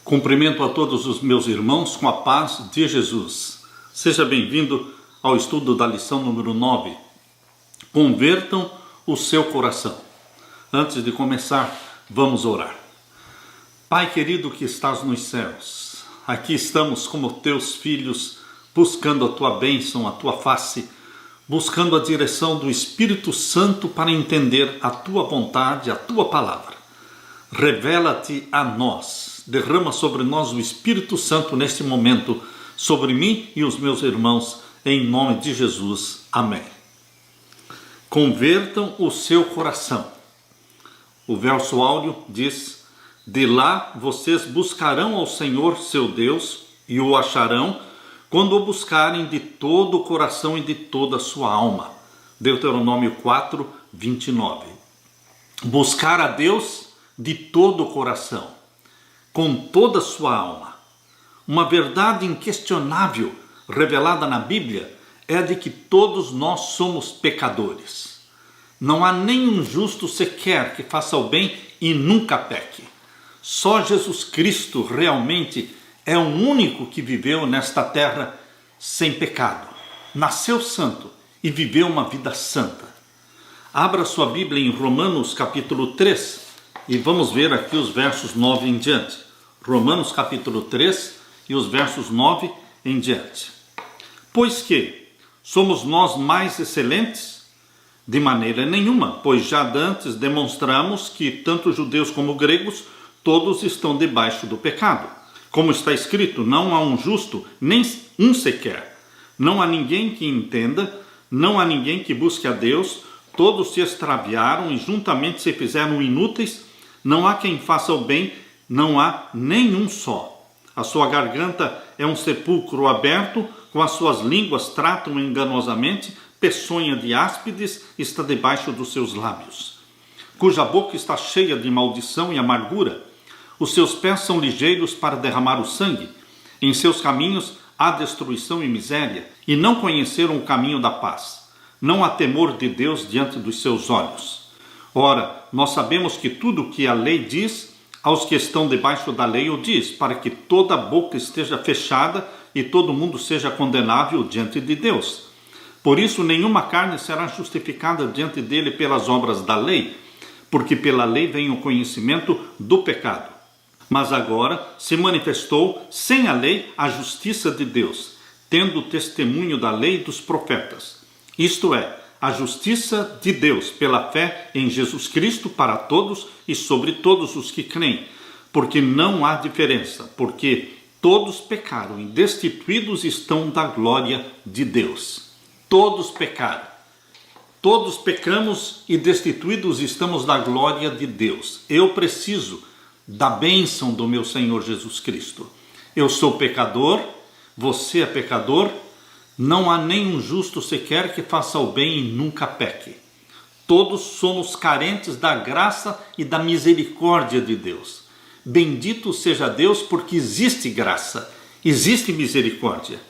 Cumprimento a todos os meus irmãos com a paz de Jesus. Seja bem-vindo ao estudo da lição número 9. Convertam o seu coração. Antes de começar, vamos orar. Pai querido que estás nos céus, aqui estamos como teus filhos, buscando a tua bênção, a tua face, buscando a direção do Espírito Santo para entender a tua vontade, a tua palavra. Revela-te a nós. Derrama sobre nós o Espírito Santo neste momento, sobre mim e os meus irmãos, em nome de Jesus. Amém. Convertam o seu coração. O verso áureo diz: de lá vocês buscarão ao Senhor seu Deus e o acharão quando o buscarem de todo o coração e de toda a sua alma. Deuteronômio 4, 29. Buscar a Deus de todo o coração, com toda a sua alma. Uma verdade inquestionável revelada na Bíblia é a de que todos nós somos pecadores. Não há nenhum justo sequer que faça o bem e nunca peque. Só Jesus Cristo realmente é o único que viveu nesta terra sem pecado. Nasceu santo e viveu uma vida santa. Abra sua Bíblia em Romanos capítulo 3 e vamos ver aqui os versos 9 em diante. Romanos capítulo 3 e os versos 9 em diante. Pois que somos nós mais excelentes? De maneira nenhuma, pois já dantes demonstramos que tanto judeus como gregos, todos estão debaixo do pecado. Como está escrito, não há um justo, nem um sequer. Não há ninguém que entenda, não há ninguém que busque a Deus, todos se extraviaram e juntamente se fizeram inúteis, não há quem faça o bem, não há nenhum só. A sua garganta é um sepulcro aberto, com as suas línguas tratam enganosamente, peçonha de áspides está debaixo dos seus lábios. Cuja boca está cheia de maldição e amargura. Os seus pés são ligeiros para derramar o sangue. Em seus caminhos há destruição e miséria, e não conheceram o caminho da paz. Não há temor de Deus diante dos seus olhos. Ora, nós sabemos que tudo o que a lei diz, aos que estão debaixo da lei o diz, para que toda a boca esteja fechada e todo mundo seja condenável diante de Deus. Por isso, nenhuma carne será justificada diante dele pelas obras da lei, porque pela lei vem o conhecimento do pecado. Mas agora se manifestou sem a lei a justiça de Deus, tendo o testemunho da lei e dos profetas. Isto é, a justiça de Deus pela fé em Jesus Cristo para todos e sobre todos os que creem, porque não há diferença, porque todos pecaram e destituídos estão da glória de Deus. Todos pecaram. Todos pecamos e destituídos estamos da glória de Deus. Eu preciso da bênção do meu Senhor Jesus Cristo. Eu sou pecador, você é pecador. Não há nenhum justo sequer que faça o bem e nunca peque. Todos somos carentes da graça e da misericórdia de Deus. Bendito seja Deus, porque existe graça, existe misericórdia.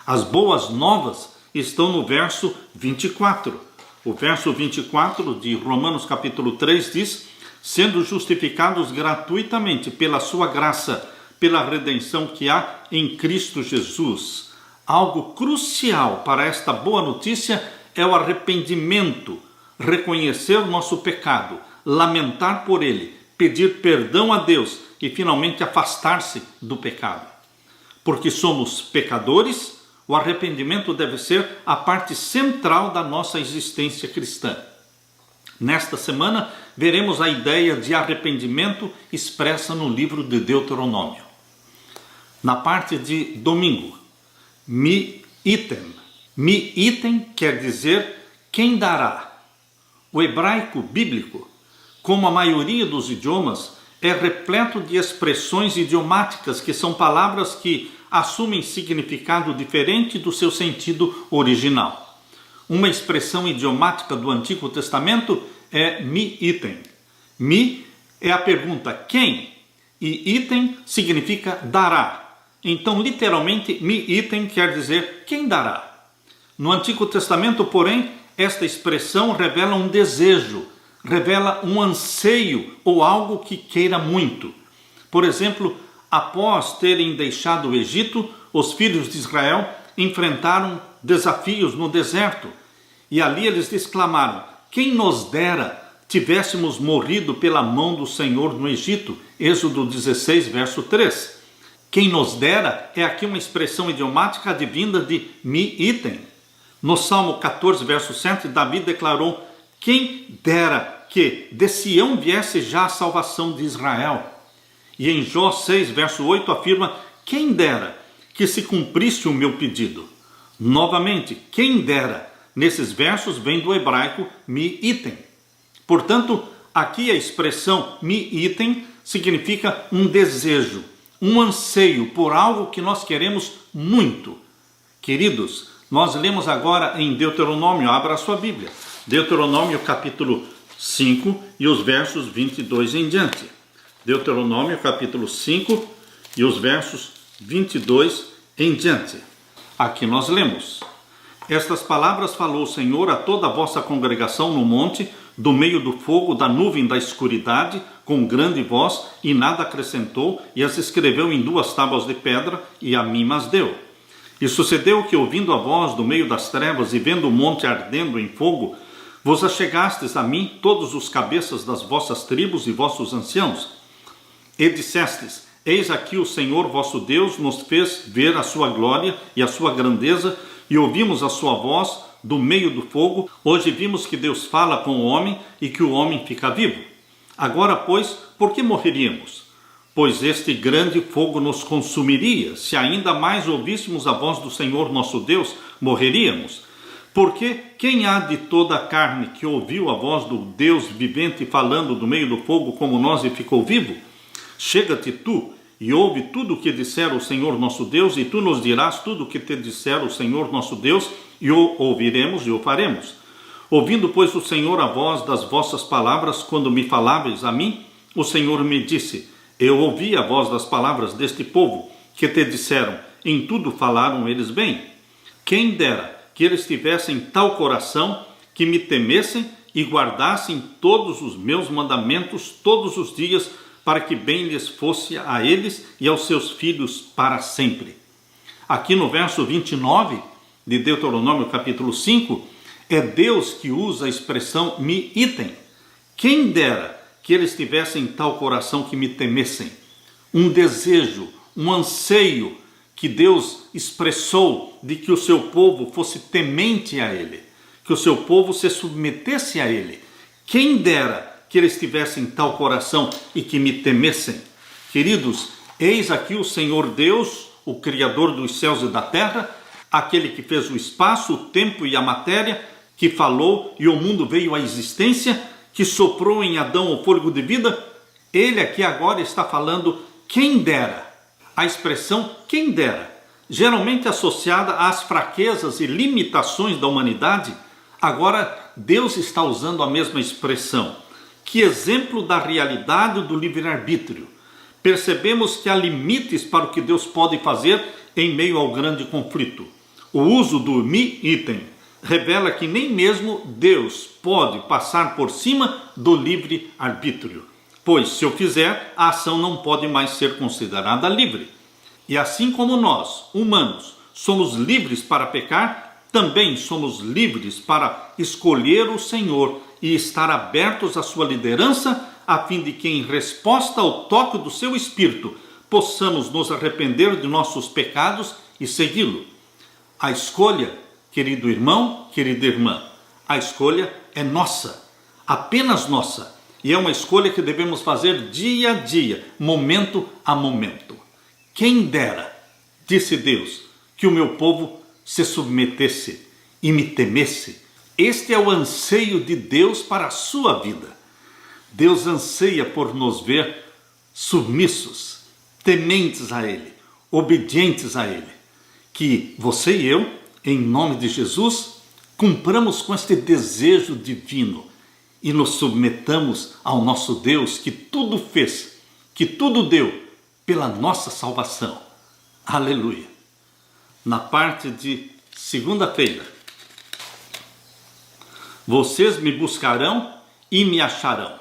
As boas novas estão no verso 24. O verso 24 de Romanos capítulo 3 diz: sendo justificados gratuitamente pela sua graça, pela redenção que há em Cristo Jesus. Algo crucial para esta boa notícia é o arrependimento, reconhecer o nosso pecado, lamentar por ele, pedir perdão a Deus e finalmente afastar-se do pecado. Porque somos pecadores, o arrependimento deve ser a parte central da nossa existência cristã. Nesta semana, veremos a ideia de arrependimento expressa no livro de Deuteronômio. Na parte de domingo, mi-item. Mi-item quer dizer quem dará. O hebraico bíblico, como a maioria dos idiomas, é repleto de expressões idiomáticas que são palavras que assumem significado diferente do seu sentido original. Uma expressão idiomática do Antigo Testamento é mi-item. Mi é a pergunta quem e item significa dará. Então, literalmente, mi-item quer dizer quem dará. No Antigo Testamento, porém, esta expressão revela um desejo, revela um anseio ou algo que queira muito. Por exemplo, Após terem deixado o Egito, os filhos de Israel enfrentaram desafios no deserto. E ali eles exclamaram: quem nos dera tivéssemos morrido pela mão do Senhor no Egito. Êxodo 16, verso 3. Quem nos dera é aqui uma expressão idiomática advinda de mi item. No Salmo 14, verso 7, Davi declarou: quem dera que de Sião viesse já a salvação de Israel. E em Jó 6, verso 8, afirma: quem dera que se cumprisse o meu pedido. Novamente, quem dera, nesses versos vem do hebraico mi item. Portanto, aqui a expressão mi item significa um desejo, um anseio por algo que nós queremos muito. Queridos, nós lemos agora em Deuteronômio, abra a sua Bíblia, Deuteronômio capítulo 5 e os versos 22 em diante. Deuteronômio capítulo 5 e os versos 22 em diante. Aqui nós lemos: estas palavras falou o Senhor a toda a vossa congregação no monte, do meio do fogo, da nuvem da escuridade, com grande voz, e nada acrescentou, e as escreveu em 2 tábuas de pedra, e a mim as deu. E sucedeu que, ouvindo a voz do meio das trevas, e vendo o monte ardendo em fogo, vos achegastes a mim, todos os cabeças das vossas tribos e vossos anciãos, e dissestes: eis aqui o Senhor vosso Deus nos fez ver a sua glória e a sua grandeza, e ouvimos a sua voz do meio do fogo. Hoje vimos que Deus fala com o homem e que o homem fica vivo. Agora, pois, por que morreríamos? Pois este grande fogo nos consumiria. Se ainda mais ouvíssemos a voz do Senhor nosso Deus, morreríamos. Porque quem há de toda a carne que ouviu a voz do Deus vivente falando do meio do fogo como nós e ficou vivo? Chega-te tu e ouve tudo o que disser o Senhor nosso Deus, e tu nos dirás tudo o que te disser o Senhor nosso Deus, e o ouviremos e o faremos. Ouvindo, pois, o Senhor a voz das vossas palavras, quando me faláveis a mim, o Senhor me disse: eu ouvi a voz das palavras deste povo, que te disseram, em tudo falaram eles bem. Quem dera que eles tivessem tal coração, que me temessem e guardassem todos os meus mandamentos todos os dias, para que bem lhes fosse a eles e aos seus filhos para sempre. Aqui no verso 29 de Deuteronômio capítulo 5, é Deus que usa a expressão mi item. Quem dera que eles tivessem tal coração que me temessem. Um desejo, um anseio que Deus expressou de que o seu povo fosse temente a Ele, que o seu povo se submetesse a Ele. Quem dera que eles tivessem tal coração e que me temessem. Queridos, eis aqui o Senhor Deus, o Criador dos céus e da terra, aquele que fez o espaço, o tempo e a matéria, que falou e o mundo veio à existência, que soprou em Adão o fôlego de vida. Ele aqui agora está falando quem dera. A expressão quem dera, geralmente associada às fraquezas e limitações da humanidade, agora Deus está usando a mesma expressão. Que exemplo da realidade do livre-arbítrio. Percebemos que há limites para o que Deus pode fazer em meio ao grande conflito. O uso do mi item revela que nem mesmo Deus pode passar por cima do livre-arbítrio, pois se o fizer, a ação não pode mais ser considerada livre. E assim como nós, humanos, somos livres para pecar, também somos livres para escolher o Senhor e estar abertos à sua liderança, a fim de que, em resposta ao toque do seu Espírito, possamos nos arrepender de nossos pecados e segui-lo. A escolha, querido irmão, querida irmã, a escolha é nossa, apenas nossa, e é uma escolha que devemos fazer dia a dia, momento a momento. Quem dera, disse Deus, que o meu povo se submetesse e me temesse. Este é o anseio de Deus para a sua vida. Deus anseia por nos ver submissos, tementes a Ele, obedientes a Ele. Que você e eu, em nome de Jesus, cumpramos com este desejo divino e nos submetamos ao nosso Deus que tudo fez, que tudo deu pela nossa salvação. Aleluia! Na parte de segunda-feira, vocês me buscarão e me acharão.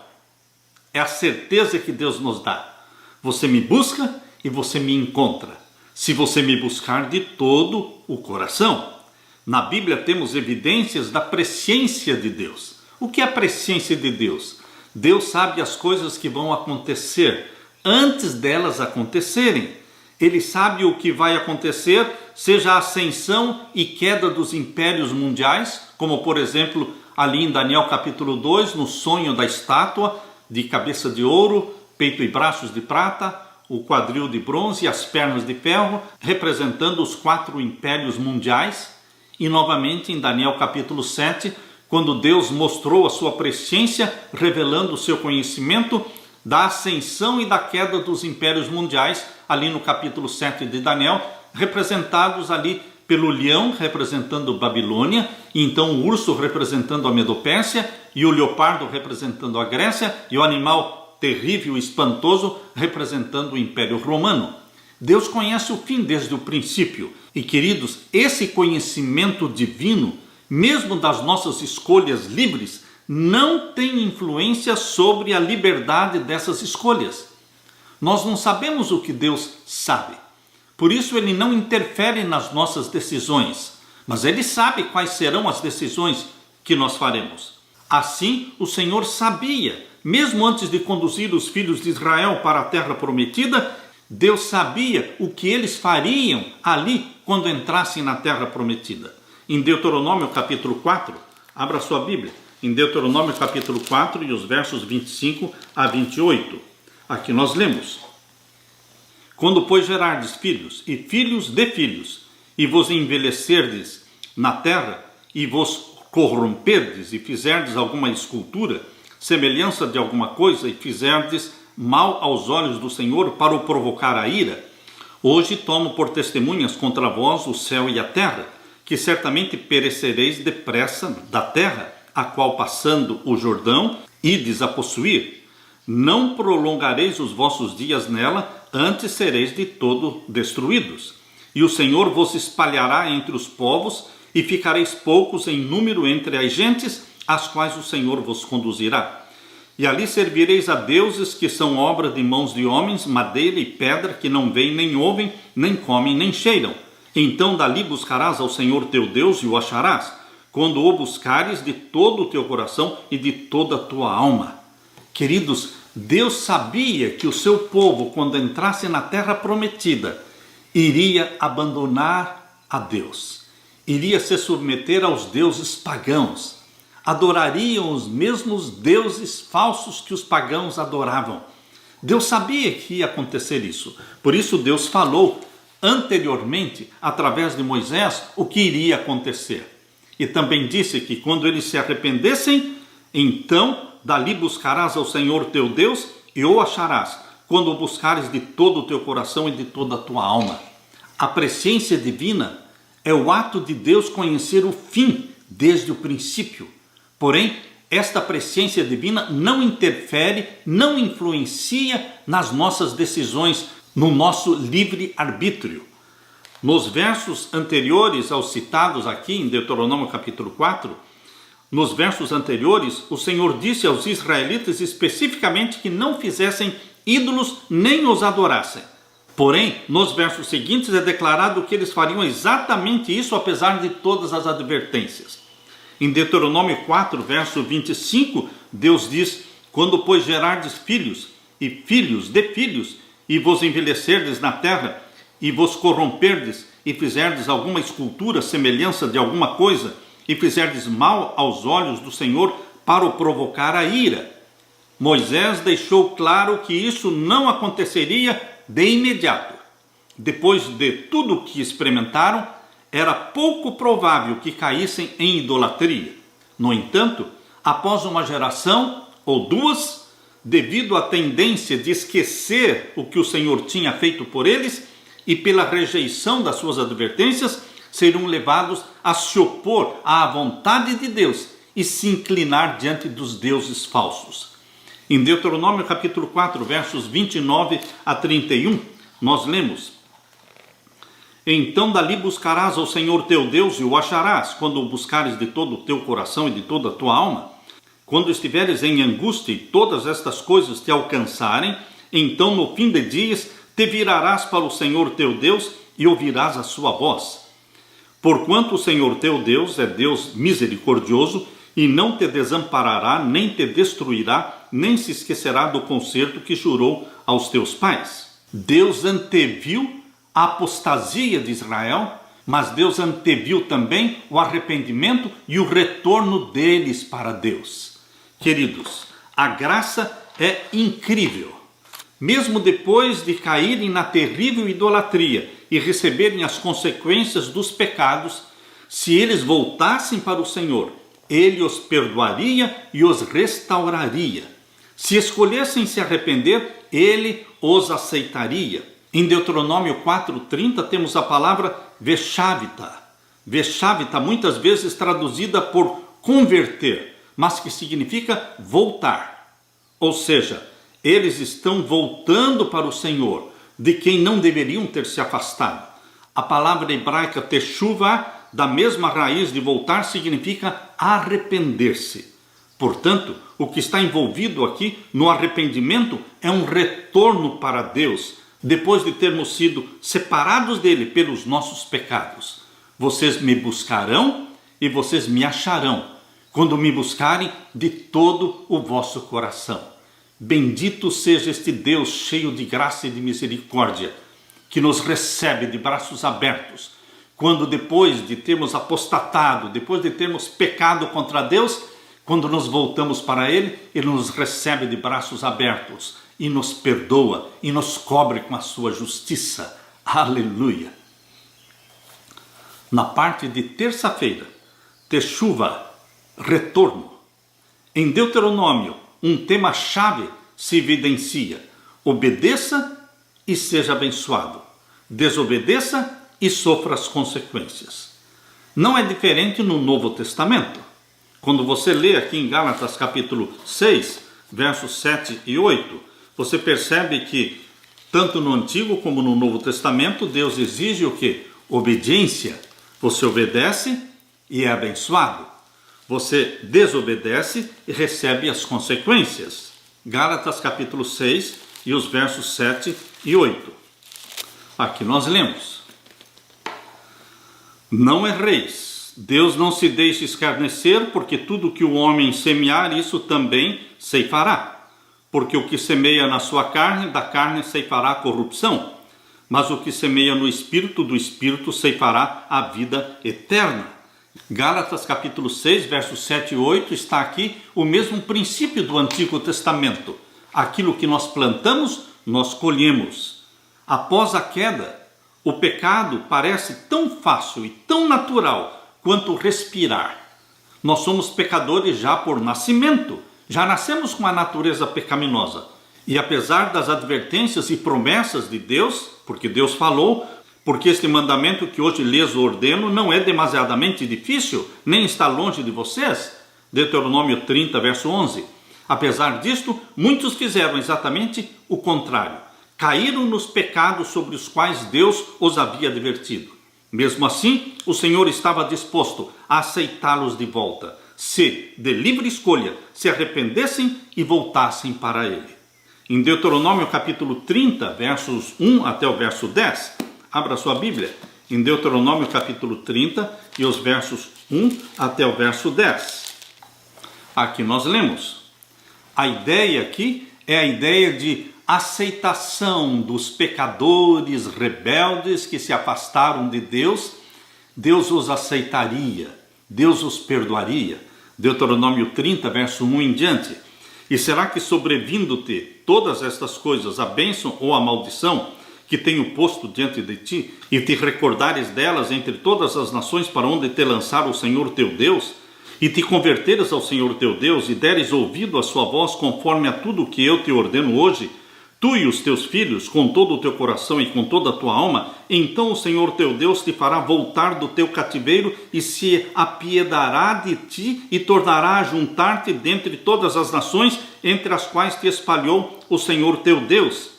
É a certeza que Deus nos dá. Você me busca e você me encontra, se você me buscar de todo o coração. Na Bíblia temos evidências da presciência de Deus. O que é a presciência de Deus? Deus sabe as coisas que vão acontecer antes delas acontecerem. Ele sabe o que vai acontecer, seja a ascensão e queda dos impérios mundiais, como por exemplo ali em Daniel capítulo 2, no sonho da estátua de cabeça de ouro, peito e braços de prata, o quadril de bronze e as pernas de ferro, representando os 4 impérios mundiais. E novamente em Daniel capítulo 7, quando Deus mostrou a sua presciência, revelando o seu conhecimento da ascensão e da queda dos impérios mundiais, ali no capítulo 7 de Daniel, representados ali pelo leão, representando Babilônia, e então o urso representando a Medopérsia, e o leopardo representando a Grécia, e o animal terrível e espantoso representando o Império Romano. Deus conhece o fim desde o princípio, e queridos, esse conhecimento divino, mesmo das nossas escolhas livres, não tem influência sobre a liberdade dessas escolhas. Nós não sabemos o que Deus sabe. Por isso ele não interfere nas nossas decisões, mas ele sabe quais serão as decisões que nós faremos. Assim, o Senhor sabia, mesmo antes de conduzir os filhos de Israel para a terra prometida, Deus sabia o que eles fariam ali quando entrassem na terra prometida. Em Deuteronômio capítulo 4, abra sua Bíblia, em Deuteronômio capítulo 4 e os versos 25 a 28. Aqui nós lemos: Quando, pois, gerardes filhos e filhos de filhos, e vos envelhecerdes na terra, e vos corromperdes, e fizerdes alguma escultura, semelhança de alguma coisa, e fizerdes mal aos olhos do Senhor para o provocar a ira, hoje tomo por testemunhas contra vós o céu e a terra, que certamente perecereis depressa da terra, a qual passando o Jordão, ides a possuir. Não prolongareis os vossos dias nela, antes sereis de todo destruídos. E o Senhor vos espalhará entre os povos, e ficareis poucos em número entre as gentes, as quais o Senhor vos conduzirá. E ali servireis a deuses que são obra de mãos de homens, madeira e pedra, que não veem, nem ouvem, nem comem, nem cheiram. Então dali buscarás ao Senhor teu Deus e o acharás, quando o buscares de todo o teu coração e de toda a tua alma. Queridos, Deus sabia que o seu povo, quando entrasse na terra prometida, iria abandonar a Deus, iria se submeter aos deuses pagãos, adorariam os mesmos deuses falsos que os pagãos adoravam. Deus sabia que ia acontecer isso, por isso Deus falou anteriormente, através de Moisés, o que iria acontecer. E também disse que quando eles se arrependessem, então dali buscarás ao Senhor teu Deus e o acharás, quando o buscares de todo o teu coração e de toda a tua alma. A presciência divina é o ato de Deus conhecer o fim desde o princípio. Porém, esta presciência divina não interfere, não influencia nas nossas decisões, no nosso livre-arbítrio. Nos versos anteriores aos citados aqui em Deuteronômio capítulo 4, nos versos anteriores, o Senhor disse aos israelitas especificamente que não fizessem ídolos nem os adorassem. Porém, nos versos seguintes é declarado que eles fariam exatamente isso, apesar de todas as advertências. Em Deuteronômio 4, verso 25, Deus diz: Quando, pois, gerardes filhos e filhos de filhos, e vos envelhecerdes na terra, e vos corromperdes, e fizerdes alguma escultura, semelhança de alguma coisa, e fizerdes mal aos olhos do Senhor para o provocar a ira. Moisés deixou claro que isso não aconteceria de imediato. Depois de tudo o que experimentaram, era pouco provável que caíssem em idolatria. No entanto, após uma geração ou duas, devido à tendência de esquecer o que o Senhor tinha feito por eles e pela rejeição das suas advertências, serão levados a se opor à vontade de Deus e se inclinar diante dos deuses falsos. Em Deuteronômio capítulo 4, versos 29 a 31, nós lemos: Então dali buscarás ao Senhor teu Deus e o acharás, quando o buscares de todo o teu coração e de toda a tua alma. Quando estiveres em angústia e todas estas coisas te alcançarem, então no fim de dias te virarás para o Senhor teu Deus e ouvirás a sua voz. Porquanto o Senhor teu Deus é Deus misericordioso e não te desamparará, nem te destruirá, nem se esquecerá do concerto que jurou aos teus pais. Deus anteviu a apostasia de Israel, mas Deus anteviu também o arrependimento e o retorno deles para Deus. Queridos, a graça é incrível. Mesmo depois de caírem na terrível idolatria e receberem as consequências dos pecados, se eles voltassem para o Senhor, Ele os perdoaria e os restauraria. Se escolhessem se arrepender, Ele os aceitaria. Em Deuteronômio 4:30 temos a palavra veshavita. Veshavita muitas vezes traduzida por converter, mas que significa voltar. Ou seja, eles estão voltando para o Senhor, de quem não deveriam ter se afastado. A palavra hebraica teshuvah, da mesma raiz de voltar, significa arrepender-se. Portanto, o que está envolvido aqui no arrependimento é um retorno para Deus, depois de termos sido separados dele pelos nossos pecados. Vocês me buscarão e vocês me acharão, quando me buscarem de todo o vosso coração. Bendito seja este Deus cheio de graça e de misericórdia, que nos recebe de braços abertos, quando depois de termos apostatado, depois de termos pecado contra Deus, quando nos voltamos para Ele, Ele nos recebe de braços abertos e nos perdoa e nos cobre com a sua justiça. Aleluia! Na parte de terça-feira, Teshuvah, retorno. Em Deuteronômio, um tema-chave se evidencia: obedeça e seja abençoado. Desobedeça e sofra as consequências. Não é diferente no Novo Testamento. Quando você lê aqui em Gálatas capítulo 6, versos 7 e 8, você percebe que tanto no Antigo como no Novo Testamento, Deus exige o quê? Obediência. Você obedece e é abençoado. Você desobedece e recebe as consequências. Gálatas capítulo 6 e os versos 7 e 8. Aqui nós lemos: não erreis, Deus não se deixe escarnecer, porque tudo que o homem semear, isso também ceifará. Porque o que semeia na sua carne, da carne ceifará a corrupção, mas o que semeia no Espírito, do Espírito ceifará a vida eterna. Gálatas capítulo 6, versos 7 e 8, está aqui o mesmo princípio do Antigo Testamento. Aquilo que nós plantamos, nós colhemos. Após a queda, o pecado parece tão fácil e tão natural quanto respirar. Nós somos pecadores já por nascimento, já nascemos com a natureza pecaminosa. E apesar das advertências e promessas de Deus, porque Deus falou, porque este mandamento que hoje lhes ordeno não é demasiadamente difícil, nem está longe de vocês. Deuteronômio 30, verso 11. Apesar disto, muitos fizeram exatamente o contrário. Caíram nos pecados sobre os quais Deus os havia advertido. Mesmo assim, o Senhor estava disposto a aceitá-los de volta, se, de livre escolha, se arrependessem e voltassem para Ele. Em Deuteronômio capítulo 30, versos 1 até o verso 10, abra sua Bíblia, em Deuteronômio capítulo 30 e os versos 1 até o verso 10. Aqui nós lemos. A ideia aqui é a ideia de aceitação dos pecadores rebeldes que se afastaram de Deus. Deus os aceitaria, Deus os perdoaria. Deuteronômio 30, verso 1 em diante. E será que sobrevindo-te todas estas coisas, a bênção ou a maldição que tenho posto diante de ti, e te recordares delas entre todas as nações para onde te lançar o Senhor teu Deus, e te converteres ao Senhor teu Deus, e deres ouvido a sua voz conforme a tudo o que eu te ordeno hoje, tu e os teus filhos, com todo o teu coração e com toda a tua alma, então o Senhor teu Deus te fará voltar do teu cativeiro e se apiedará de ti e tornará a juntar-te dentre todas as nações entre as quais te espalhou o Senhor teu Deus.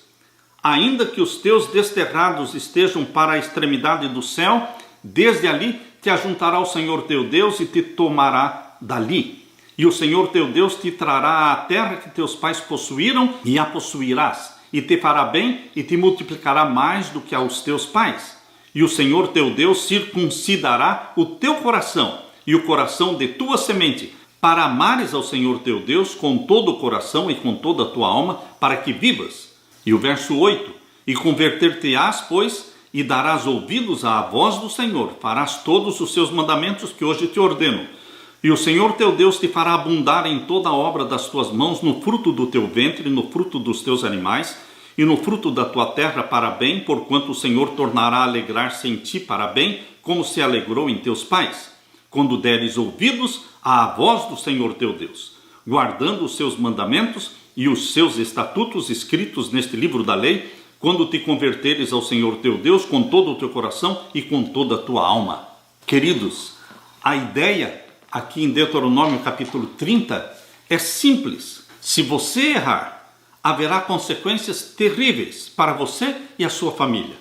Ainda que os teus desterrados estejam para a extremidade do céu, desde ali te ajuntará o Senhor teu Deus e te tomará dali. E o Senhor teu Deus te trará à terra que teus pais possuíram, e a possuirás, e te fará bem e te multiplicará mais do que aos teus pais. E o Senhor teu Deus circuncidará o teu coração e o coração de tua semente, para amares ao Senhor teu Deus com todo o coração e com toda a tua alma, para que vivas. E o verso 8, e converter-te-ás, pois, e darás ouvidos à voz do Senhor, farás todos os seus mandamentos que hoje te ordeno. E o Senhor teu Deus te fará abundar em toda a obra das tuas mãos, no fruto do teu ventre, no fruto dos teus animais, e no fruto da tua terra para bem, porquanto o Senhor tornará a alegrar-se em ti para bem, como se alegrou em teus pais, quando deres ouvidos à voz do Senhor teu Deus, guardando os seus mandamentos e os seus estatutos escritos neste livro da lei, quando te converteres ao Senhor teu Deus com todo o teu coração e com toda a tua alma. Queridos, a ideia aqui em Deuteronômio capítulo 30 é simples. Se você errar, haverá consequências terríveis para você e a sua família.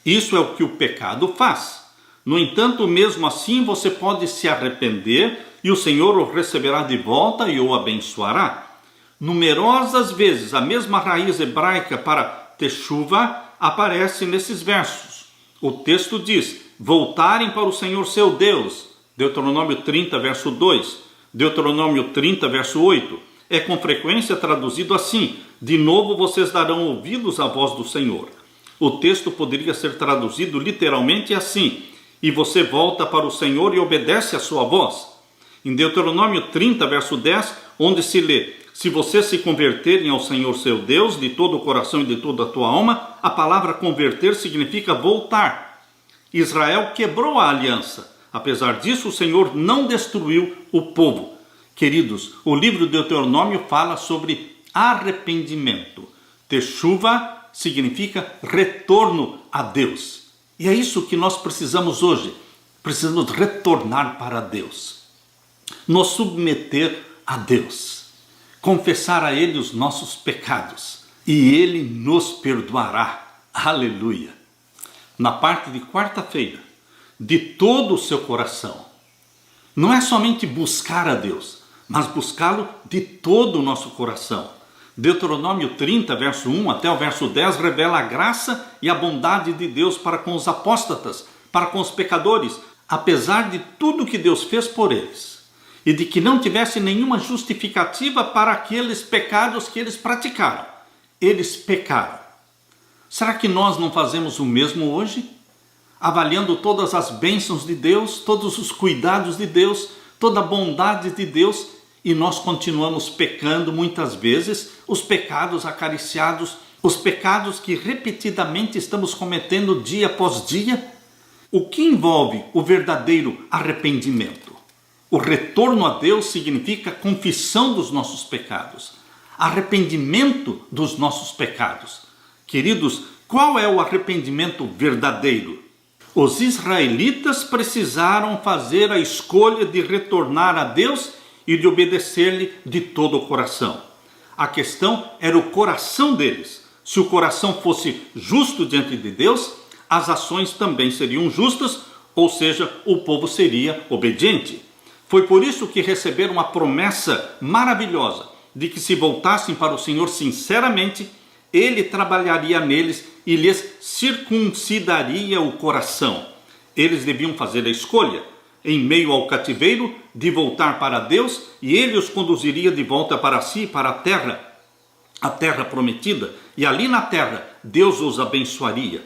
Isso é o que o pecado faz. No entanto, mesmo assim, você pode se arrepender e o Senhor o receberá de volta e o abençoará. Numerosas vezes a mesma raiz hebraica para teshuva aparece nesses versos. O texto diz: voltarem para o Senhor seu Deus. Deuteronômio 30, verso 2. Deuteronômio 30, verso 8. É com frequência traduzido assim: de novo vocês darão ouvidos à voz do Senhor. O texto poderia ser traduzido literalmente assim: e você volta para o Senhor e obedece à sua voz. Em Deuteronômio 30, verso 10, onde se lê: se vocês se converterem ao Senhor seu Deus de todo o coração e de toda a tua alma, a palavra converter significa voltar. Israel quebrou a aliança. Apesar disso, o Senhor não destruiu o povo. Queridos, o livro de Deuteronômio fala sobre arrependimento. Teshuva significa retorno a Deus. E é isso que nós precisamos hoje. Precisamos retornar para Deus. Nos submeter a Deus. Confessar a Ele os nossos pecados. E Ele nos perdoará. Aleluia. Na parte de quarta-feira, de todo o seu coração. Não é somente buscar a Deus, mas buscá-lo de todo o nosso coração. Deuteronômio 30, verso 1 até o verso 10, revela a graça e a bondade de Deus para com os apóstatas, para com os pecadores, apesar de tudo que Deus fez por eles, e de que não tivesse nenhuma justificativa para aqueles pecados que eles praticaram. Eles pecaram. Será que nós não fazemos o mesmo hoje? Avaliando todas as bênçãos de Deus, todos os cuidados de Deus, toda a bondade de Deus, e nós continuamos pecando muitas vezes, os pecados acariciados, os pecados que repetidamente estamos cometendo dia após dia. O que envolve o verdadeiro arrependimento? O retorno a Deus significa confissão dos nossos pecados, arrependimento dos nossos pecados. Queridos, qual é o arrependimento verdadeiro? Os israelitas precisaram fazer a escolha de retornar a Deus e de obedecer-lhe de todo o coração. A questão era o coração deles. Se o coração fosse justo diante de Deus, as ações também seriam justas, ou seja, o povo seria obediente. Foi por isso que receberam a promessa maravilhosa de que se voltassem para o Senhor sinceramente, Ele trabalharia neles e lhes circuncidaria o coração. Eles deviam fazer a escolha, em meio ao cativeiro, de voltar para Deus, e Ele os conduziria de volta para si, para a terra prometida, e ali na terra Deus os abençoaria.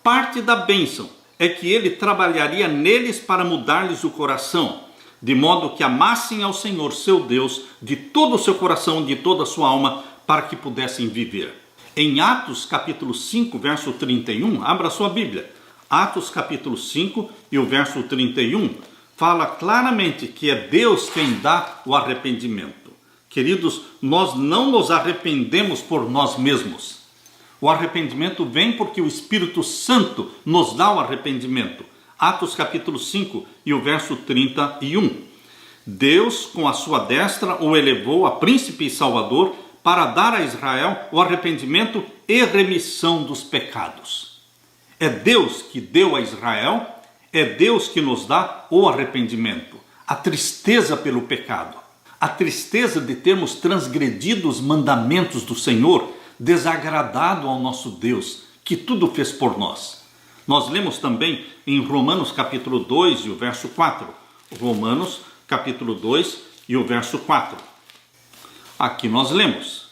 Parte da bênção é que Ele trabalharia neles para mudar-lhes o coração, de modo que amassem ao Senhor seu Deus de todo o seu coração, de toda a sua alma, para que pudessem viver. Em Atos capítulo 5, verso 31, abra sua Bíblia. Atos capítulo 5 e o verso 31 fala claramente que é Deus quem dá o arrependimento. Queridos, nós não nos arrependemos por nós mesmos. O arrependimento vem porque o Espírito Santo nos dá o arrependimento. Atos capítulo 5 e o verso 31. Deus, com a sua destra, o elevou a príncipe e salvador para dar a Israel o arrependimento e remissão dos pecados. É Deus que deu a Israel, é Deus que nos dá o arrependimento, a tristeza pelo pecado, a tristeza de termos transgredido os mandamentos do Senhor, desagradado ao nosso Deus, que tudo fez por nós. Nós lemos também em Romanos capítulo 2 e o verso 4. Romanos capítulo 2 e o verso 4. Aqui nós lemos: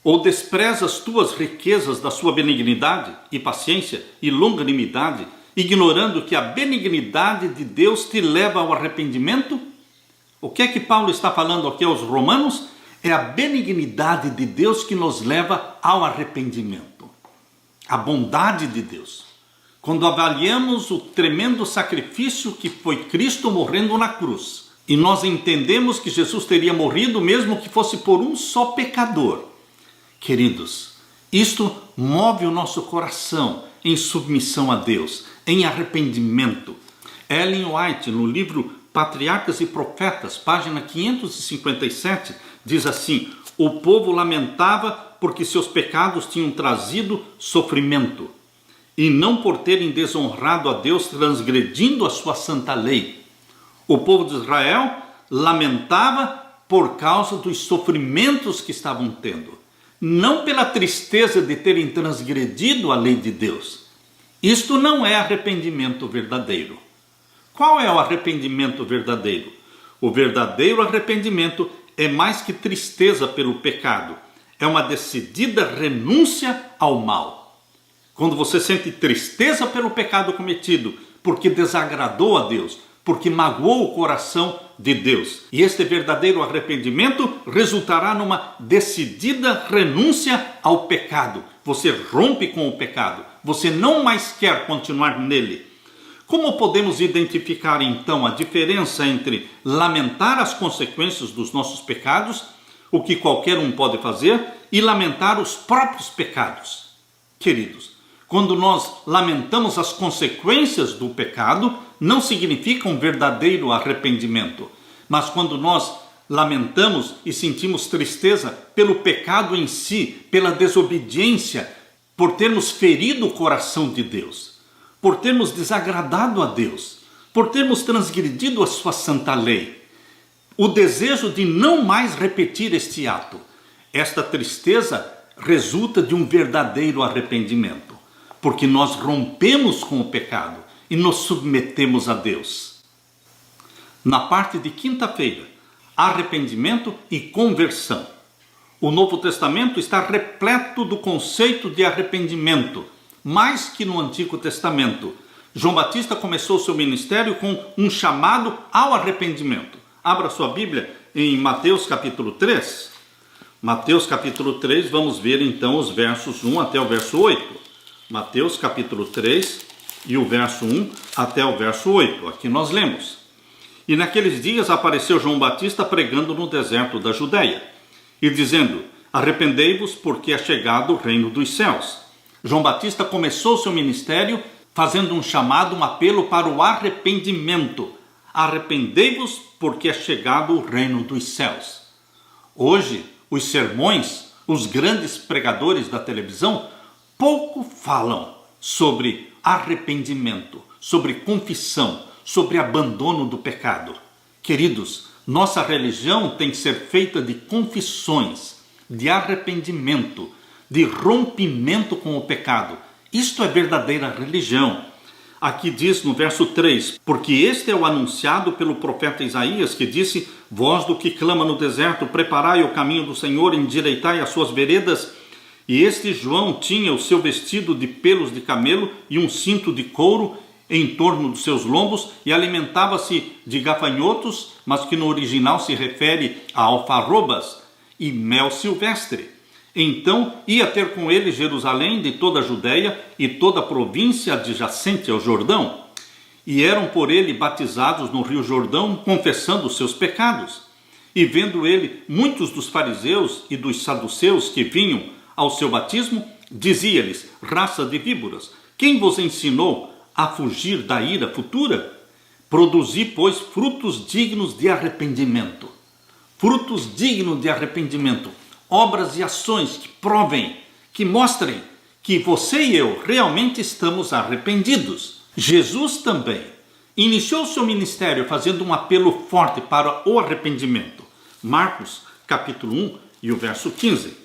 ou despreza as tuas riquezas da sua benignidade e paciência e longanimidade, ignorando que a benignidade de Deus te leva ao arrependimento? O que é que Paulo está falando aqui aos romanos? É a benignidade de Deus que nos leva ao arrependimento. A bondade de Deus. Quando avaliamos o tremendo sacrifício que foi Cristo morrendo na cruz, e nós entendemos que Jesus teria morrido mesmo que fosse por um só pecador. Queridos, isto move o nosso coração em submissão a Deus, em arrependimento. Ellen White, no livro Patriarcas e Profetas, página 557, diz assim: o povo lamentava porque seus pecados tinham trazido sofrimento, e não por terem desonrado a Deus transgredindo a sua santa lei. O povo de Israel lamentava por causa dos sofrimentos que estavam tendo, não pela tristeza de terem transgredido a lei de Deus. Isto não é arrependimento verdadeiro. Qual é o arrependimento verdadeiro? O verdadeiro arrependimento é mais que tristeza pelo pecado, é uma decidida renúncia ao mal. Quando você sente tristeza pelo pecado cometido, porque desagradou a Deus, porque magoou o coração de Deus, e este verdadeiro arrependimento resultará numa decidida renúncia ao pecado. Você rompe com o pecado, você não mais quer continuar nele. Como podemos identificar então a diferença entre lamentar as consequências dos nossos pecados, o que qualquer um pode fazer, e lamentar os próprios pecados? Queridos, quando nós lamentamos as consequências do pecado, não significa um verdadeiro arrependimento. Mas quando nós lamentamos e sentimos tristeza pelo pecado em si, pela desobediência, por termos ferido o coração de Deus, por termos desagradado a Deus, por termos transgredido a sua santa lei, o desejo de não mais repetir este ato, esta tristeza resulta de um verdadeiro arrependimento, porque nós rompemos com o pecado e nos submetemos a Deus. Na parte de quinta-feira, arrependimento e conversão. O Novo Testamento está repleto do conceito de arrependimento, mais que no Antigo Testamento. João Batista começou seu ministério com um chamado ao arrependimento. Abra sua Bíblia em Mateus capítulo 3. Mateus capítulo 3, vamos ver então os versos 1 até o verso 8. Mateus capítulo 3 e o verso 1 até o verso 8. Aqui nós lemos: e naqueles dias apareceu João Batista pregando no deserto da Judéia, e dizendo: arrependei-vos, porque é chegado o reino dos céus. João Batista começou seu ministério fazendo um chamado, um apelo para o arrependimento. Arrependei-vos, porque é chegado o reino dos céus. Hoje, os sermões, os grandes pregadores da televisão, pouco falam sobre arrependimento, sobre confissão, sobre abandono do pecado. Queridos, nossa religião tem que ser feita de confissões, de arrependimento, de rompimento com o pecado. Isto é verdadeira religião. Aqui diz no verso 3, porque este é o anunciado pelo profeta Isaías, que disse: voz do que clama no deserto, preparai o caminho do Senhor, endireitai as suas veredas. E este João tinha o seu vestido de pelos de camelo e um cinto de couro em torno dos seus lombos, e alimentava-se de gafanhotos, mas que no original se refere a alfarrobas e mel silvestre. Então ia ter com ele Jerusalém, de toda a Judéia e toda a província adjacente ao Jordão, e eram por ele batizados no rio Jordão, confessando os seus pecados. E vendo ele muitos dos fariseus e dos saduceus que vinham ao seu batismo, dizia-lhes: raça de víboras, quem vos ensinou a fugir da ira futura? Produzi, pois, frutos dignos de arrependimento. Frutos dignos de arrependimento. Obras e ações que provem, que mostrem que você e eu realmente estamos arrependidos. Jesus também iniciou seu ministério fazendo um apelo forte para o arrependimento. Marcos capítulo 1 e o verso 15.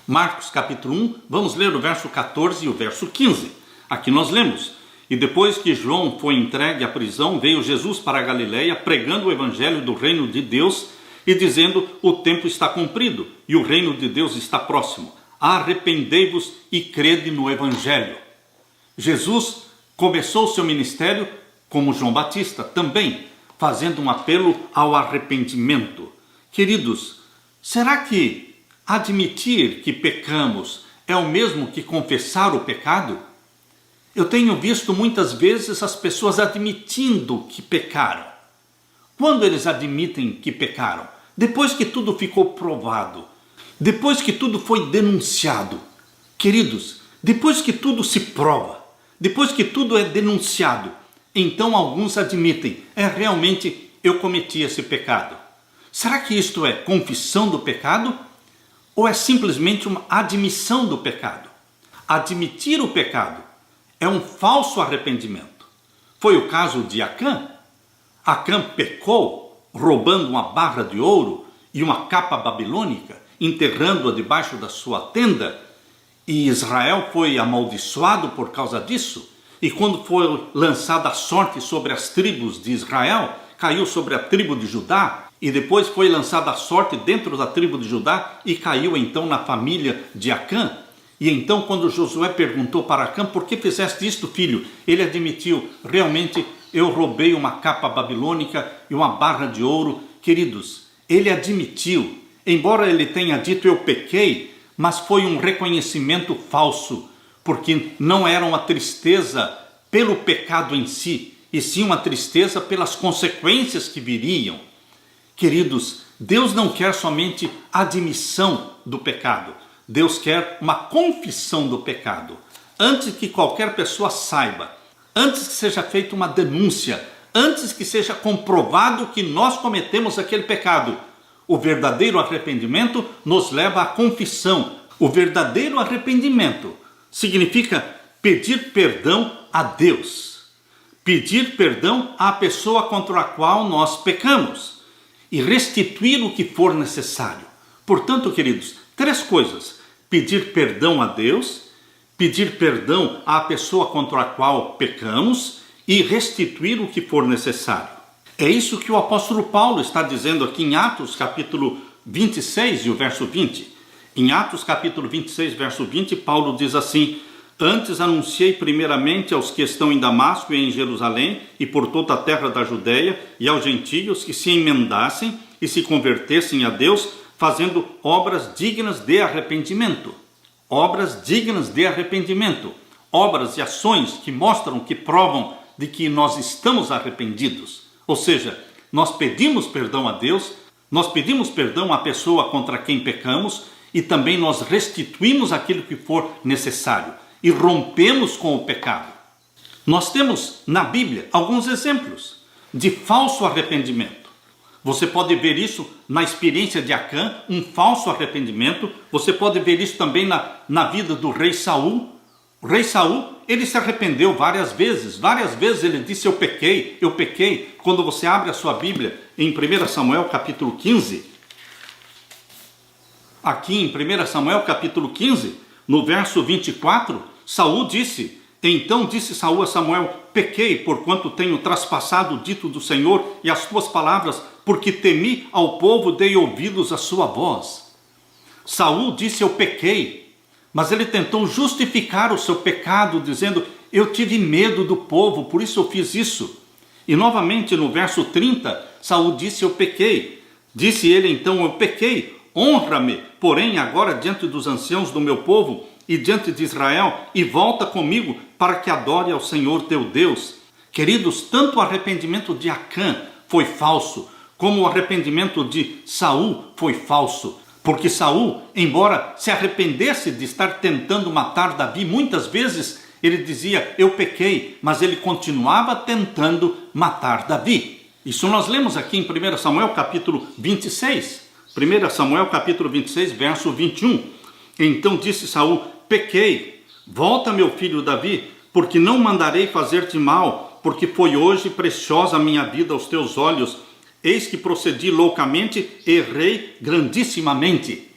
Marcos capítulo 1, vamos ler o verso 14 e o verso 15. Aqui nós lemos: e depois que João foi entregue à prisão, veio Jesus para a Galileia, pregando o evangelho do reino de Deus e dizendo: o tempo está cumprido e o reino de Deus está próximo. Arrependei-vos e crede no evangelho. Jesus começou seu ministério como João Batista, também fazendo um apelo ao arrependimento. Queridos, será que admitir que pecamos é o mesmo que confessar o pecado? Eu tenho visto muitas vezes as pessoas admitindo que pecaram. Quando eles admitem que pecaram? Depois que tudo ficou provado, depois que tudo foi denunciado. Queridos, depois que tudo se prova, depois que tudo é denunciado, então alguns admitem: realmente eu cometi esse pecado. Será que isto é confissão do pecado? Ou é simplesmente uma admissão do pecado? Admitir o pecado é um falso arrependimento. Foi o caso de Acã. Acã pecou roubando uma barra de ouro e uma capa babilônica, enterrando-a debaixo da sua tenda, e Israel foi amaldiçoado por causa disso. E quando foi lançada a sorte sobre as tribos de Israel, caiu sobre a tribo de Judá, e depois foi lançada a sorte dentro da tribo de Judá e caiu então na família de Acã. E então, quando Josué perguntou para Acã: por que fizeste isto, filho? Ele admitiu: realmente eu roubei uma capa babilônica e uma barra de ouro. Queridos, ele admitiu, embora ele tenha dito eu pequei, mas foi um reconhecimento falso, porque não era uma tristeza pelo pecado em si, e sim uma tristeza pelas consequências que viriam. Queridos, Deus não quer somente admissão do pecado, Deus quer uma confissão do pecado. Antes que qualquer pessoa saiba, antes que seja feita uma denúncia, antes que seja comprovado que nós cometemos aquele pecado, o verdadeiro arrependimento nos leva à confissão. O verdadeiro arrependimento significa pedir perdão a Deus, pedir perdão à pessoa contra a qual nós pecamos e restituir o que for necessário. Portanto, queridos, 3 coisas: pedir perdão a Deus, pedir perdão à pessoa contra a qual pecamos e restituir o que for necessário. É isso que o apóstolo Paulo está dizendo aqui em Atos capítulo 26 e o verso 20. Em Atos capítulo 26, verso 20, Paulo diz assim: antes anunciei primeiramente aos que estão em Damasco e em Jerusalém e por toda a terra da Judeia e aos gentios que se emendassem e se convertessem a Deus, fazendo obras dignas de arrependimento. Obras dignas de arrependimento. Obras e ações que mostram, que provam de que nós estamos arrependidos. Ou seja, nós pedimos perdão a Deus, nós pedimos perdão à pessoa contra quem pecamos e também nós restituímos aquilo que for necessário e rompemos com o pecado. Nós temos na Bíblia alguns exemplos de falso arrependimento. Você pode ver isso na experiência de Acã, um falso arrependimento. Você pode ver isso também na vida do rei Saul. O rei Saul, ele se arrependeu várias vezes ele disse eu pequei. Quando você abre a sua Bíblia em 1 Samuel capítulo 15, aqui em 1 Samuel capítulo 15, no verso 24, Saul disse: então disse Saul a Samuel: pequei, porquanto tenho traspassado o dito do Senhor e as tuas palavras, porque temi ao povo, dei ouvidos à sua voz. Saul disse eu pequei, mas ele tentou justificar o seu pecado, dizendo: eu tive medo do povo, por isso eu fiz isso. E novamente no verso 30, Saul disse eu pequei. Disse ele então: eu pequei, honra-me, porém agora diante dos anciãos do meu povo e diante de Israel, e volta comigo para que adore ao Senhor teu Deus. Queridos, tanto o arrependimento de Acã foi falso, como o arrependimento de Saul foi falso. Porque Saul, embora se arrependesse de estar tentando matar Davi, muitas vezes ele dizia eu pequei, mas ele continuava tentando matar Davi. Isso nós lemos aqui em 1 Samuel capítulo 26. 1 Samuel capítulo 26, verso 21. Então disse Saul: pequei, volta meu filho Davi, porque não mandarei fazer-te mal, porque foi hoje preciosa a minha vida aos teus olhos. Eis que procedi loucamente, errei grandissimamente.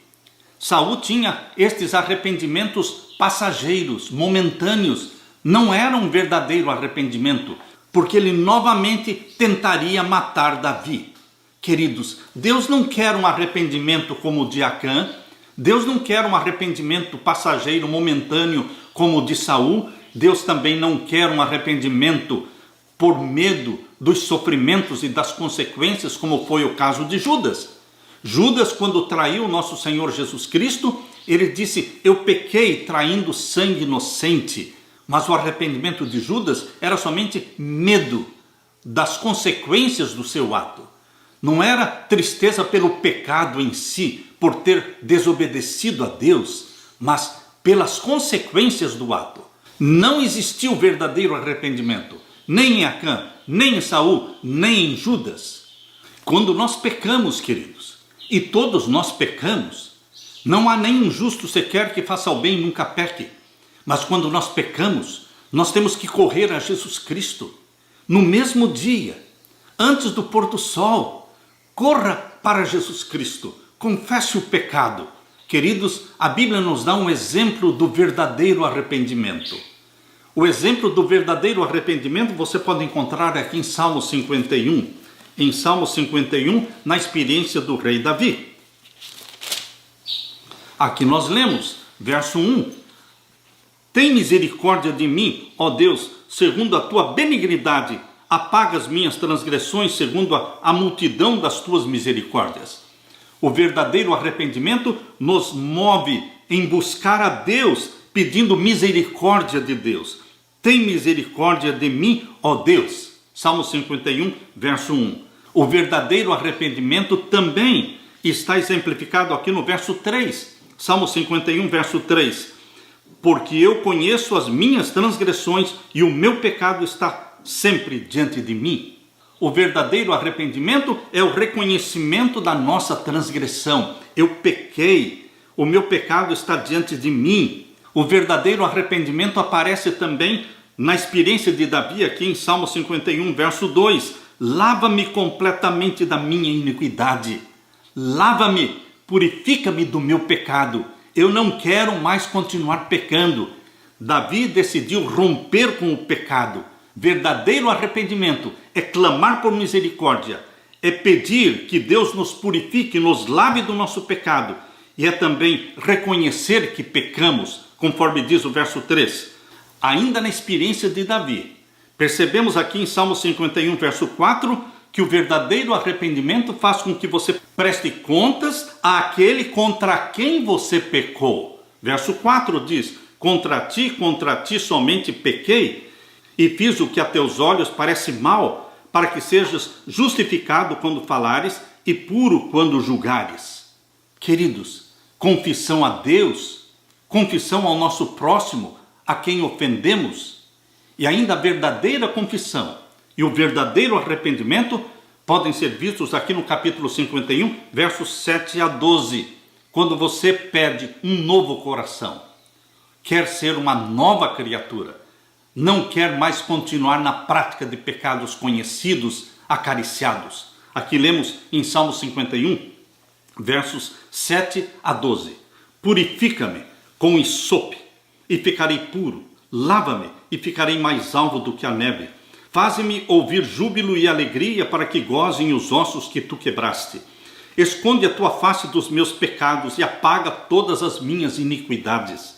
Saul tinha estes arrependimentos passageiros, momentâneos. Não era um verdadeiro arrependimento, porque ele novamente tentaria matar Davi. Queridos, Deus não quer um arrependimento como o de Acã. Deus não quer um arrependimento passageiro, momentâneo, como o de Saul. Deus também não quer um arrependimento por medo dos sofrimentos e das consequências, como foi o caso de Judas. Judas, quando traiu o nosso Senhor Jesus Cristo, ele disse: eu pequei traindo sangue inocente. Mas o arrependimento de Judas era somente medo das consequências do seu ato. Não era tristeza pelo pecado em si, por ter desobedecido a Deus, mas pelas consequências do ato. Não existiu verdadeiro arrependimento, nem em Acã, nem em Saul, nem em Judas. Quando nós pecamos, queridos, e todos nós pecamos, não há nenhum justo sequer que faça o bem e nunca peque. Mas quando nós pecamos, nós temos que correr a Jesus Cristo. No mesmo dia, antes do pôr do sol, corra para Jesus Cristo, confesse o pecado. Queridos, a Bíblia nos dá um exemplo do verdadeiro arrependimento. O exemplo do verdadeiro arrependimento você pode encontrar aqui em Salmo 51. Em Salmo 51, na experiência do rei Davi. Aqui nós lemos, verso 1. Tem misericórdia de mim, ó Deus, segundo a tua benignidade, apaga as minhas transgressões, segundo a multidão das tuas misericórdias. O verdadeiro arrependimento nos move em buscar a Deus, pedindo misericórdia de Deus. Tem misericórdia de mim, ó Deus. Salmo 51, verso 1. O verdadeiro arrependimento também está exemplificado aqui no verso 3. Salmo 51, verso 3. Porque eu conheço as minhas transgressões e o meu pecado está sempre diante de mim. O verdadeiro arrependimento é o reconhecimento da nossa transgressão. Eu pequei, o meu pecado está diante de mim. O verdadeiro arrependimento aparece também na experiência de Davi aqui em Salmo 51, verso 2. Lava-me completamente da minha iniquidade. Lava-me, purifica-me do meu pecado. Eu não quero mais continuar pecando. Davi decidiu romper com o pecado. Verdadeiro arrependimento é clamar por misericórdia, é pedir que Deus nos purifique, nos lave do nosso pecado, e é também reconhecer que pecamos, conforme diz o verso 3. Ainda na experiência de Davi, percebemos aqui em Salmo 51, verso 4, que o verdadeiro arrependimento faz com que você preste contas àquele contra quem você pecou. Verso 4 diz: contra ti somente pequei, e fiz o que a teus olhos parece mal, para que sejas justificado quando falares e puro quando julgares. Queridos, confissão a Deus, confissão ao nosso próximo, a quem ofendemos, e ainda a verdadeira confissão e o verdadeiro arrependimento podem ser vistos aqui no capítulo 51, versos 7 a 12, quando você pede um novo coração, quer ser uma nova criatura, não quer mais continuar na prática de pecados conhecidos, acariciados. Aqui lemos em Salmo 51, versos 7 a 12. Purifica-me com hisope e ficarei puro, lava-me e ficarei mais alvo do que a neve. Faze-me ouvir júbilo e alegria para que gozem os ossos que tu quebraste. Esconde a tua face dos meus pecados e apaga todas as minhas iniquidades.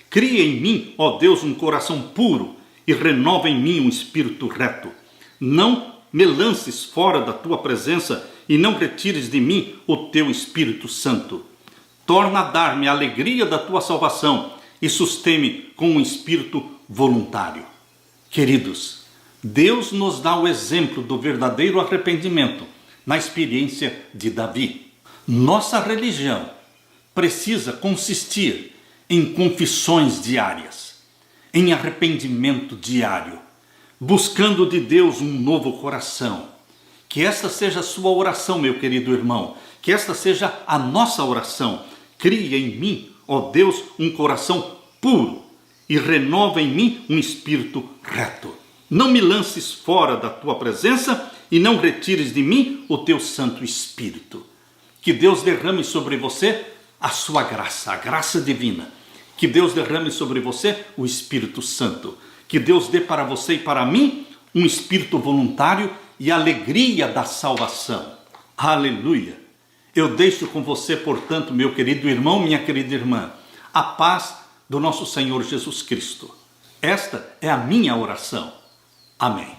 Cria em mim, ó Deus, um coração puro e renova em mim um espírito reto. Não me lances fora da tua presença e não retires de mim o teu Espírito Santo. Torna a dar-me a alegria da tua salvação e sustém-me com um espírito voluntário. Queridos, Deus nos dá o exemplo do verdadeiro arrependimento na experiência de Davi. Nossa religião precisa consistir em confissões diárias, em arrependimento diário, buscando de Deus um novo coração. Que esta seja a sua oração, meu querido irmão, que esta seja a nossa oração. Cria em mim, ó Deus, um coração puro e renova em mim um espírito reto. Não me lances fora da tua presença e não retires de mim o teu Santo Espírito. Que Deus derrame sobre você a sua graça, a graça divina. Que Deus derrame sobre você o Espírito Santo. Que Deus dê para você e para mim um espírito voluntário e alegria da salvação. Aleluia! Eu deixo com você, portanto, meu querido irmão, minha querida irmã, a paz do nosso Senhor Jesus Cristo. Esta é a minha oração. Amém.